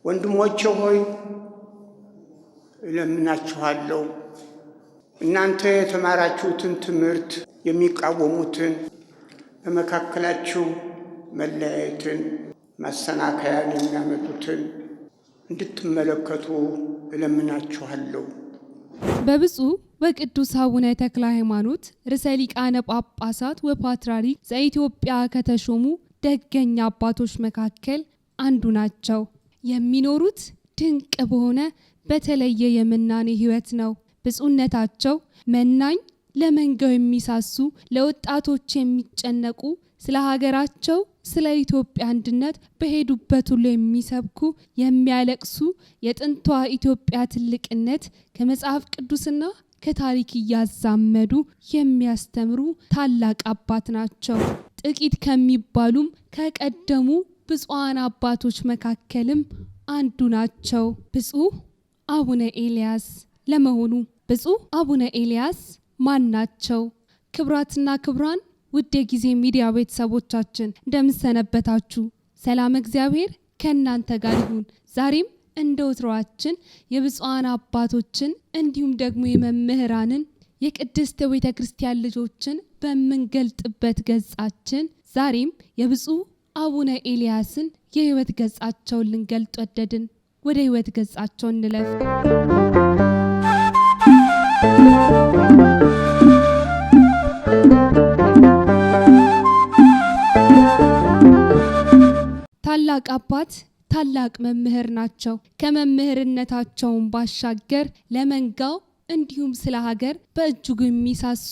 ወንድሞቼ ሆይ እለምናችኋለሁ፣ እናንተ የተማራችሁትን ትምህርት የሚቃወሙትን፣ በመካከላችሁ መለያየትን፣ ማሰናከያን የሚያመጡትን እንድትመለከቱ እለምናችኋለሁ። በብፁዕ ወቅዱስ አቡነ ተክለ ሃይማኖት ርዕሰ ሊቃነ ጳጳሳት ወፓትርያርክ ዘኢትዮጵያ ከተሾሙ ደገኛ አባቶች መካከል አንዱ ናቸው። የሚኖሩት ድንቅ በሆነ በተለየ የምናኔ ሕይወት ነው። ብፁዕነታቸው መናኝ፣ ለመንጋው የሚሳሱ፣ ለወጣቶች የሚጨነቁ፣ ስለ ሀገራቸው ስለ ኢትዮጵያ አንድነት በሄዱበት ሁሉ የሚሰብኩ፣ የሚያለቅሱ፣ የጥንቷ ኢትዮጵያ ትልቅነት ከመጽሐፍ ቅዱስና ከታሪክ እያዛመዱ የሚያስተምሩ ታላቅ አባት ናቸው። ጥቂት ከሚባሉም ከቀደሙ ብፁዓን አባቶች መካከልም አንዱ ናቸው። ብፁዕ አቡነ ኤልያስ። ለመሆኑ ብፁዕ አቡነ ኤልያስ ማን ናቸው? ክብራትና ክብራን ውድ የጊዜ ሚዲያ ቤተሰቦቻችን እንደምሰነበታችሁ፣ ሰላም እግዚአብሔር ከእናንተ ጋር ይሁን። ዛሬም እንደ ወትሮአችን የብፁዓን አባቶችን እንዲሁም ደግሞ የመምህራንን የቅድስት ቤተ ክርስቲያን ልጆችን በምንገልጥበት ገጻችን ዛሬም የብፁዕ አቡነ ኤልያስን የሕይወት ገጻቸውን ልንገልጥ ወደድን። ወደ ሕይወት ገጻቸው እንለፍ። ታላቅ አባት፣ ታላቅ መምህር ናቸው። ከመምህርነታቸውን ባሻገር ለመንጋው እንዲሁም ስለ ሀገር በእጅጉ የሚሳሱ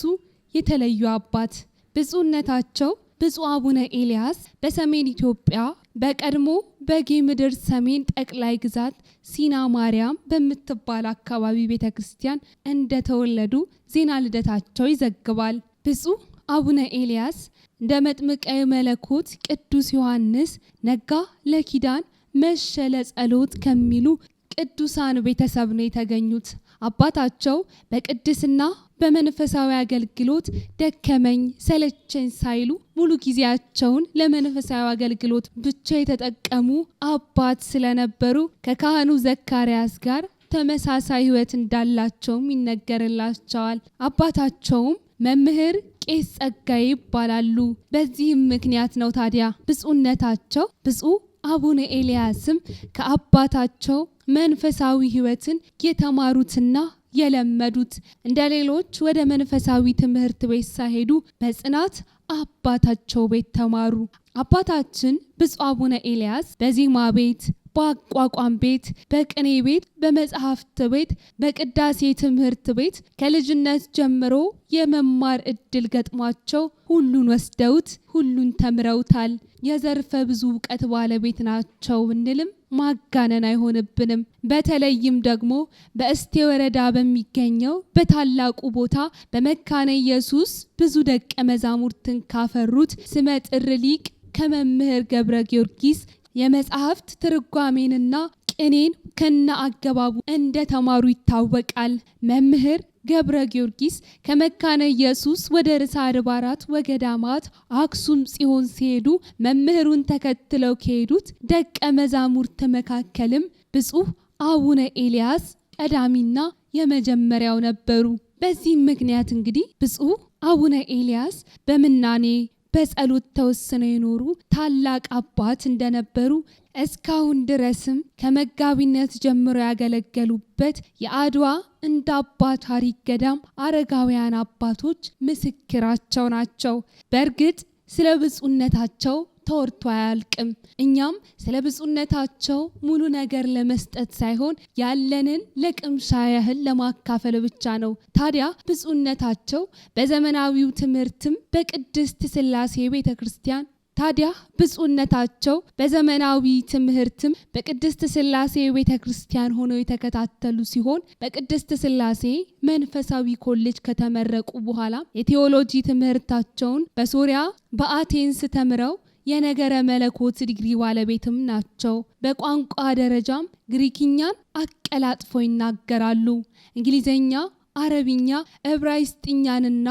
የተለዩ አባት። ብፁዕነታቸው ብፁዕ አቡነ ኤልያስ በሰሜን ኢትዮጵያ በቀድሞ በጌ ምድር ሰሜን ጠቅላይ ግዛት ሲና ማርያም በምትባል አካባቢ ቤተ ክርስቲያን እንደተወለዱ ዜና ልደታቸው ይዘግባል። ብፁዕ አቡነ ኤልያስ እንደ መጥምቀ መለኮት ቅዱስ ዮሐንስ ነጋ ለኪዳን መሸ ለጸሎት ከሚሉ ቅዱሳን ቤተሰብ ነው የተገኙት። አባታቸው በቅድስና በመንፈሳዊ አገልግሎት ደከመኝ ሰለቸኝ ሳይሉ ሙሉ ጊዜያቸውን ለመንፈሳዊ አገልግሎት ብቻ የተጠቀሙ አባት ስለነበሩ ከካህኑ ዘካርያስ ጋር ተመሳሳይ ሕይወት እንዳላቸውም ይነገርላቸዋል። አባታቸውም መምህር ቄስ ጸጋዬ ይባላሉ። በዚህም ምክንያት ነው ታዲያ ብፁዕነታቸው ብፁዕ አቡነ ኤልያስም ከአባታቸው መንፈሳዊ ሕይወትን የተማሩትና የለመዱት። እንደ ሌሎች ወደ መንፈሳዊ ትምህርት ቤት ሳይሄዱ በጽናት አባታቸው ቤት ተማሩ። አባታችን ብፁዕ አቡነ ኤልያስ በዜማ ቤት፣ በአቋቋም ቤት፣ በቅኔ ቤት፣ በመጽሐፍት ቤት፣ በቅዳሴ ትምህርት ቤት ከልጅነት ጀምሮ የመማር እድል ገጥሟቸው ሁሉን ወስደውት ሁሉን ተምረውታል። የዘርፈ ብዙ እውቀት ባለቤት ናቸው ብንልም ማጋነን አይሆንብንም። በተለይም ደግሞ በእስቴ ወረዳ በሚገኘው በታላቁ ቦታ በመካነ ኢየሱስ ብዙ ደቀ መዛሙርትን ካፈሩት ስመጥር ሊቅ ከመምህር ገብረ ጊዮርጊስ የመጽሐፍት ትርጓሜንና ቅኔን ከነ አገባቡ እንደተማሩ ይታወቃል። መምህር ገብረ ጊዮርጊስ ከመካነ ኢየሱስ ወደ ርዕሰ አድባራት ወገዳማት አክሱም ጽዮን ሲሄዱ መምህሩን ተከትለው ከሄዱት ደቀ መዛሙርት መካከልም ብፁዕ አቡነ ኤልያስ ቀዳሚና የመጀመሪያው ነበሩ። በዚህም ምክንያት እንግዲህ ብፁዕ አቡነ ኤልያስ በምናኔ በጸሎት ተወስነው የኖሩ ታላቅ አባት እንደነበሩ እስካሁን ድረስም ከመጋቢነት ጀምሮ ያገለገሉበት የአድዋ እንደ አባ ታሪክ ገዳም አረጋውያን አባቶች ምስክራቸው ናቸው። በእርግጥ ስለ ብፁዕነታቸው ተወርቶ አያልቅም። እኛም ስለ ብፁዕነታቸው ሙሉ ነገር ለመስጠት ሳይሆን ያለንን ለቅምሻ ያህል ለማካፈል ብቻ ነው። ታዲያ ብፁዕነታቸው በዘመናዊው ትምህርትም በቅድስት ሥላሴ ቤተክርስቲያን ታዲያ ብፁዕነታቸው በዘመናዊ ትምህርትም በቅድስት ሥላሴ ቤተክርስቲያን ሆነው የተከታተሉ ሲሆን በቅድስት ሥላሴ መንፈሳዊ ኮሌጅ ከተመረቁ በኋላ የቴዎሎጂ ትምህርታቸውን በሶሪያ በአቴንስ ተምረው የነገረ መለኮት ዲግሪ ባለቤትም ናቸው። በቋንቋ ደረጃም ግሪክኛን አቀላጥፈው ይናገራሉ። እንግሊዘኛ፣ አረብኛ፣ ዕብራይስጥኛንና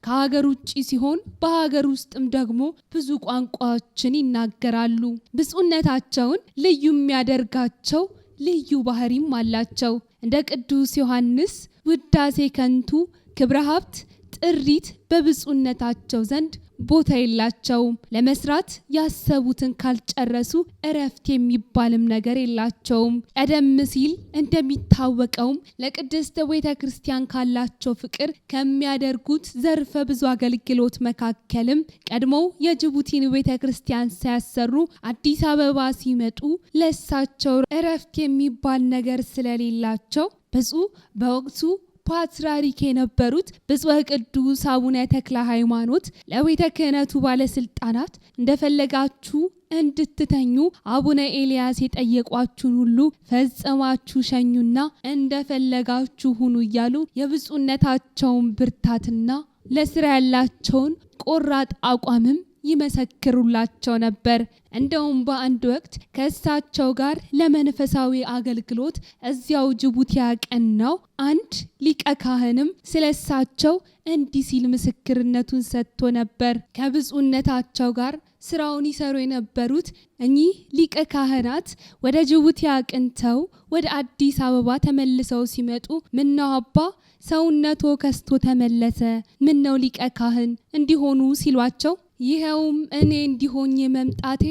ከሀገር ውጭ ሲሆን በሀገር ውስጥም ደግሞ ብዙ ቋንቋዎችን ይናገራሉ። ብፁዕነታቸውን ልዩ የሚያደርጋቸው ልዩ ባህሪም አላቸው። እንደ ቅዱስ ዮሐንስ ውዳሴ ከንቱ፣ ክብረ ሀብት፣ ጥሪት በብፁዕነታቸው ዘንድ ቦታ የላቸውም። ለመስራት ያሰቡትን ካልጨረሱ እረፍት የሚባልም ነገር የላቸውም። ቀደም ሲል እንደሚታወቀውም ለቅድስት ቤተ ክርስቲያን ካላቸው ፍቅር ከሚያደርጉት ዘርፈ ብዙ አገልግሎት መካከልም ቀድሞው የጅቡቲን ቤተ ክርስቲያን ሲያሰሩ አዲስ አበባ ሲመጡ ለእሳቸው እረፍት የሚባል ነገር ስለሌላቸው ብፁዕ በወቅቱ ፓትርያርክ የነበሩት ብፁዕ ቅዱስ አቡነ ተክለ ሃይማኖት ለቤተ ክህነቱ ባለስልጣናት እንደፈለጋችሁ እንድትተኙ አቡነ ኤልያስ የጠየቋችሁን ሁሉ ፈጽማችሁ ሸኙና እንደፈለጋችሁ ሁኑ እያሉ የብፁዕነታቸውን ብርታትና ለስራ ያላቸውን ቆራጥ አቋምም ይመሰክሩላቸው ነበር። እንደውም በአንድ ወቅት ከእሳቸው ጋር ለመንፈሳዊ አገልግሎት እዚያው ጅቡቲ ያቀናው አንድ ሊቀ ካህንም ስለሳቸው እንዲህ ሲል ምስክርነቱን ሰጥቶ ነበር። ከብፁዕነታቸው ጋር ስራውን ይሰሩ የነበሩት እኚህ ሊቀ ካህናት ወደ ጅቡቲ አቅንተው ወደ አዲስ አበባ ተመልሰው ሲመጡ ምነው አባ ሰውነቶ ከስቶ ተመለሰ፣ ምነው ሊቀ ካህን እንዲሆኑ ሲሏቸው ይኸውም እኔ እንዲሆኝ መምጣቴ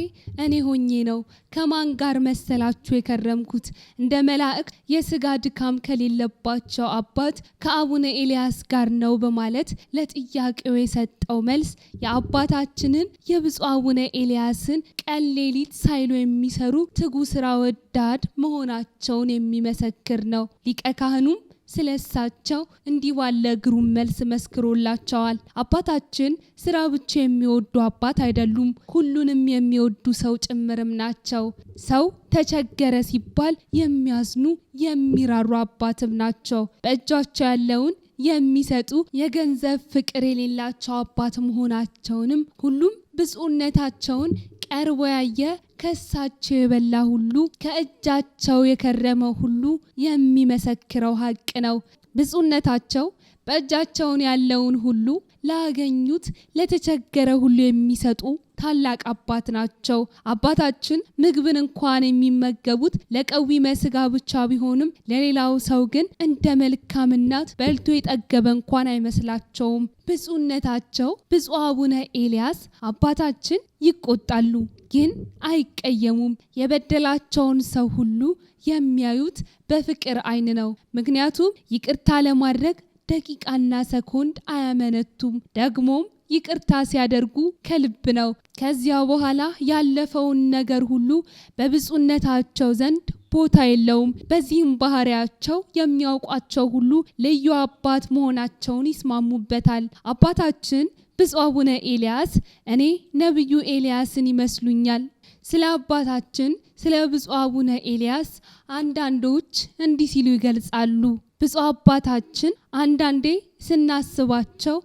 እኔ ሆኜ ነው። ከማን ጋር መሰላችሁ የከረምኩት? እንደ መላእክት የስጋ ድካም ከሌለባቸው አባት ከአቡነ ኤልያስ ጋር ነው በማለት ለጥያቄው የሰጠው መልስ የአባታችንን የብፁዕ አቡነ ኤልያስን ቀን ሌሊት ሳይሉ የሚሰሩ ትጉ ስራ ወዳድ መሆናቸውን የሚመሰክር ነው። ሊቀ ካህኑም ስለሳቸው እንዲህ ባለ ግሩም መልስ መስክሮላቸዋል። አባታችን ስራ ብቻ የሚወዱ አባት አይደሉም፣ ሁሉንም የሚወዱ ሰው ጭምርም ናቸው። ሰው ተቸገረ ሲባል የሚያዝኑ የሚራሩ አባትም ናቸው። በእጃቸው ያለውን የሚሰጡ የገንዘብ ፍቅር የሌላቸው አባት መሆናቸውንም ሁሉም ብፁዕነታቸውን ቀርቦ ያየ ከሳቸው የበላ ሁሉ ከእጃቸው የከረመ ሁሉ የሚመሰክረው ሀቅ ነው። ብፁዕነታቸው በእጃቸውን ያለውን ሁሉ ላገኙት ለተቸገረ ሁሉ የሚሰጡ ታላቅ አባት ናቸው። አባታችን ምግብን እንኳን የሚመገቡት ለቀዊመ ሥጋ ብቻ ቢሆንም ለሌላው ሰው ግን እንደ መልካም እናት በልቶ የጠገበ እንኳን አይመስላቸውም። ብፁዕነታቸው ብፁዕ አቡነ ኤልያስ አባታችን ይቆጣሉ፣ ግን አይቀየሙም። የበደላቸውን ሰው ሁሉ የሚያዩት በፍቅር ዓይን ነው። ምክንያቱም ይቅርታ ለማድረግ ደቂቃና ሰኮንድ አያመነቱም። ደግሞም ይቅርታ ሲያደርጉ ከልብ ነው። ከዚያ በኋላ ያለፈውን ነገር ሁሉ በብፁዕነታቸው ዘንድ ቦታ የለውም። በዚህም ባህሪያቸው የሚያውቋቸው ሁሉ ልዩ አባት መሆናቸውን ይስማሙበታል። አባታችን ብፁዕ አቡነ ኤልያስ እኔ ነቢዩ ኤልያስን ይመስሉኛል። ስለ አባታችን ስለ ብፁዕ አቡነ ኤልያስ አንዳንዶች እንዲህ ሲሉ ይገልጻሉ። ብፁዕ አባታችን አንዳንዴ ስናስባቸው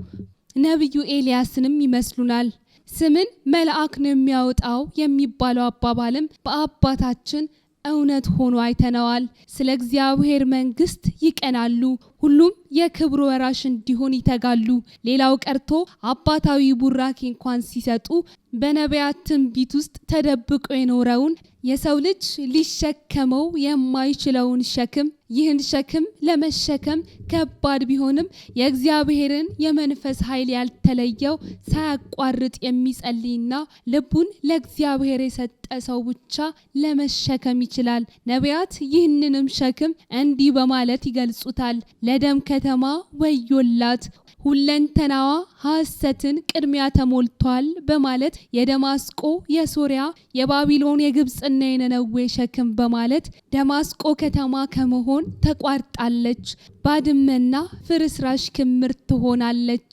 ነቢዩ ኤልያስንም ይመስሉናል። ስምን መልአክ ነው የሚያወጣው የሚባለው አባባልም በአባታችን እውነት ሆኖ አይተነዋል። ስለ እግዚአብሔር መንግስት ይቀናሉ፣ ሁሉም የክብሩ ወራሽ እንዲሆን ይተጋሉ። ሌላው ቀርቶ አባታዊ ቡራኬ እንኳን ሲሰጡ በነቢያት ትንቢት ውስጥ ተደብቆ የኖረውን የሰው ልጅ ሊሸከመው የማይችለውን ሸክም ይህን ሸክም ለመሸከም ከባድ ቢሆንም የእግዚአብሔርን የመንፈስ ኃይል ያልተለየው ሳያቋርጥ የሚጸልይና ልቡን ለእግዚአብሔር የሰጠ ሰው ብቻ ለመሸከም ይችላል። ነቢያት ይህንንም ሸክም እንዲህ በማለት ይገልጹታል። ለደም ከተማ ወዮላት፣ ሁለንተናዋ ሐሰትን ቅድሚያ ተሞልቷል በማለት የደማስቆ፣ የሶሪያ፣ የባቢሎን፣ የግብጽና የነነዌ ሸክም በማለት ደማስቆ ከተማ ከመሆን ተቋርጣለች፣ ባድመና ፍርስራሽ ክምር ትሆናለች።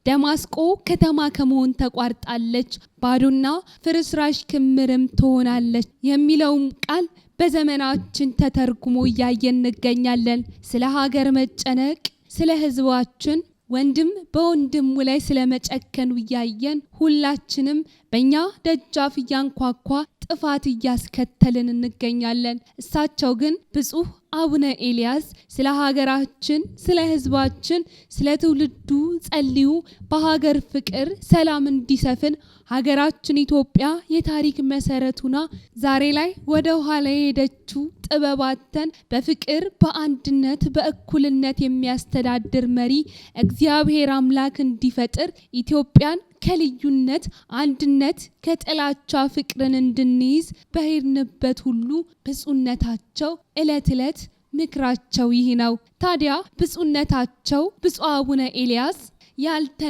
ደማስቆ ከተማ ከመሆን ተቋርጣለች፣ ባዶና ፍርስራሽ ክምርም ትሆናለች የሚለውም ቃል በዘመናችን ተተርጉሞ እያየን እንገኛለን። ስለ ሀገር መጨነቅ፣ ስለ ሕዝባችን ወንድም በወንድሙ ላይ ስለመጨከኑ እያየን ሁላችንም በእኛ ደጃፍ እያንኳኳ ጥፋት እያስከተልን እንገኛለን። እሳቸው ግን ብፁዕ አቡነ ኤልያስ ስለ ሀገራችን፣ ስለ ሕዝባችን፣ ስለ ትውልዱ ጸልዩ፣ በሀገር ፍቅር ሰላም እንዲሰፍን ሀገራችን ኢትዮጵያ የታሪክ መሰረቱና ዛሬ ላይ ወደ ኋላ የሄደችው ጥበባተን በፍቅር በአንድነት በእኩልነት የሚያስተዳድር መሪ እግዚአብሔር አምላክ እንዲፈጥር ኢትዮጵያን ከልዩነት አንድነት ከጥላቻ ፍቅርን እንድንይዝ በሄድንበት ሁሉ ብፁዕነታቸው ዕለት ዕለት ምክራቸው ይህ ነው። ታዲያ ብፁዕነታቸው ብፁዕ አቡነ ኤልያስ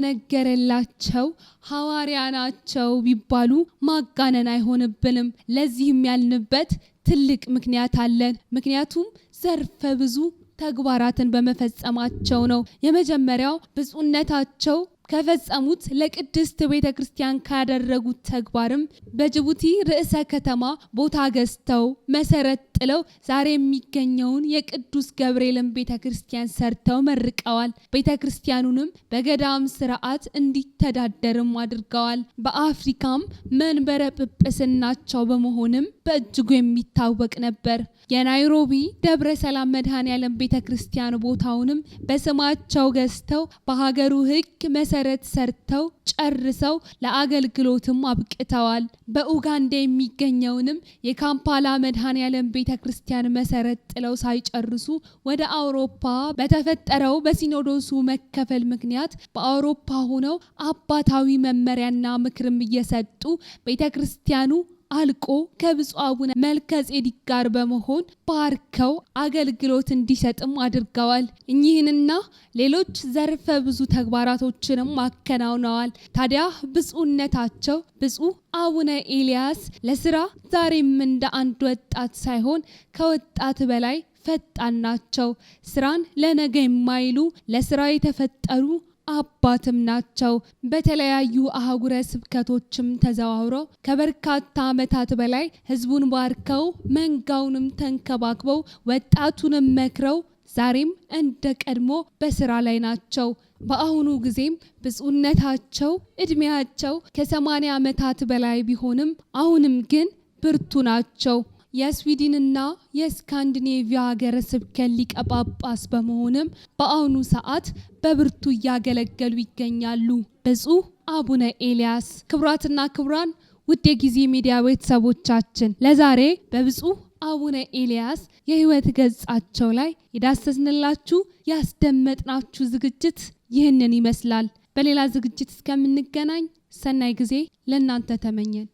ያልተነገረላቸው ሐዋርያ ናቸው ቢባሉ ማጋነን አይሆንብንም። ለዚህም ያልንበት ትልቅ ምክንያት አለን። ምክንያቱም ዘርፈ ብዙ ተግባራትን በመፈጸማቸው ነው። የመጀመሪያው ብፁዕነታቸው ከፈጸሙት ለቅድስት ቤተ ክርስቲያን ካደረጉት ተግባርም በጅቡቲ ርዕሰ ከተማ ቦታ ገዝተው መሰረት ጥለው ዛሬ የሚገኘውን የቅዱስ ገብርኤልን ቤተ ክርስቲያን ሰርተው መርቀዋል። ቤተ ክርስቲያኑንም በገዳም ስርዓት እንዲተዳደርም አድርገዋል። በአፍሪካም መንበረ ጵጵስናቸው በመሆንም በእጅጉ የሚታወቅ ነበር። የናይሮቢ ደብረ ሰላም መድኃኔዓለም ቤተ ክርስቲያን ቦታውንም በስማቸው ገዝተው በሀገሩ ሕግ መሰረት ሰርተው ጨርሰው ለአገልግሎትም አብቅተዋል። በኡጋንዳ የሚገኘውንም የካምፓላ መድኃኔዓለም ቤተ ክርስቲያን መሰረት ጥለው ሳይጨርሱ ወደ አውሮፓ በተፈጠረው በሲኖዶሱ መከፈል ምክንያት በአውሮፓ ሆነው አባታዊ መመሪያና ምክርም እየሰጡ ቤተ ክርስቲያኑ አልቆ ከብፁዕ አቡነ መልከጼዴቅ ጋር በመሆን ባርከው አገልግሎት እንዲሰጥም አድርገዋል። እኚህንና ሌሎች ዘርፈ ብዙ ተግባራቶችንም አከናውነዋል። ታዲያ ብፁዕነታቸው ብፁዕ አቡነ ኤልያስ ለስራ ዛሬም እንደ አንድ ወጣት ሳይሆን ከወጣት በላይ ፈጣን ናቸው። ስራን ለነገ የማይሉ ለስራ የተፈጠሩ አባትም ናቸው። በተለያዩ አህጉረ ስብከቶችም ተዘዋውረው ከበርካታ ዓመታት በላይ ህዝቡን ባርከው መንጋውንም ተንከባክበው ወጣቱንም መክረው ዛሬም እንደ ቀድሞ በስራ ላይ ናቸው። በአሁኑ ጊዜም ብፁዕነታቸው እድሜያቸው ከ80 ዓመታት በላይ ቢሆንም አሁንም ግን ብርቱ ናቸው። የስዊድንና የስካንዲኔቪያ ሀገረ ስብከት ሊቀ ጳጳስ በመሆንም በአሁኑ ሰዓት በብርቱ እያገለገሉ ይገኛሉ። ብፁዕ አቡነ ኤልያስ። ክቡራትና ክቡራን ውድ የጊዜ ሚዲያ ቤተሰቦቻችን ለዛሬ በብፁዕ አቡነ ኤልያስ የህይወት ገጻቸው ላይ የዳሰስንላችሁ ያስደመጥናችሁ ዝግጅት ይህንን ይመስላል። በሌላ ዝግጅት እስከምንገናኝ ሰናይ ጊዜ ለእናንተ ተመኘን።